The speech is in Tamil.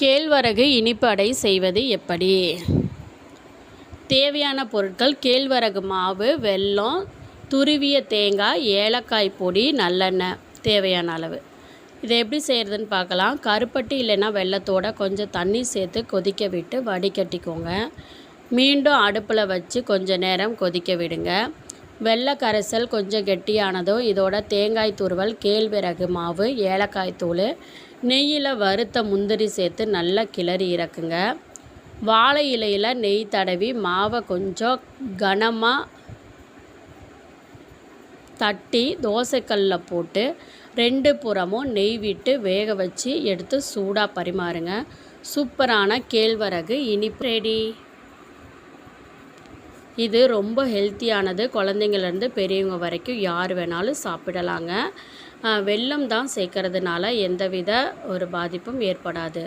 கேழ்வரகு இனிப்பு அடை செய்வது எப்படி? தேவையான பொருட்கள்: கேழ்வரகு மாவு, வெல்லம், துருவிய தேங்காய், ஏலக்காய் பொடி, நல்லெண்ணெய் தேவையான அளவு. இதை எப்படி செய்கிறதுன்னு பார்க்கலாம். கருப்பட்டி இல்லைன்னா வெல்லத்தோட கொஞ்சம் தண்ணி சேர்த்து கொதிக்க விட்டு வடிகட்டிக்கோங்க. மீண்டும் அடுப்பில் வச்சு கொஞ்சம் நேரம் கொதிக்க விடுங்க. வெள்ளை கரைசல் கொஞ்சம் கெட்டியானதும் இதோட தேங்காய் துருவல், கேழ்வரகு மாவு, ஏலக்காய் தூள், நெய்யில் வறுத்த முந்திரி சேர்த்து நல்லா கிளறி இறக்குங்க. வாழை இலையில் நெய் தடவி மாவை கொஞ்சம் கனமாக தட்டி தோசைக்கல்லில் போட்டு 2 புறமும் நெய் விட்டு வேக வச்சு எடுத்து சூடாக பரிமாறுங்க. சூப்பரான கேழ்வரகு இனிப்பு ரெடி. இது ரொம்ப ஹெல்த்தியானது. குழந்தைங்கள்லேருந்து பெரியவங்க வரைக்கும் யார் வேணாலும் சாப்பிடலாங்க. வெல்லம் தான் சேர்க்கறதுனால எந்தவித ஒரு பாதிப்பும் ஏற்படாது.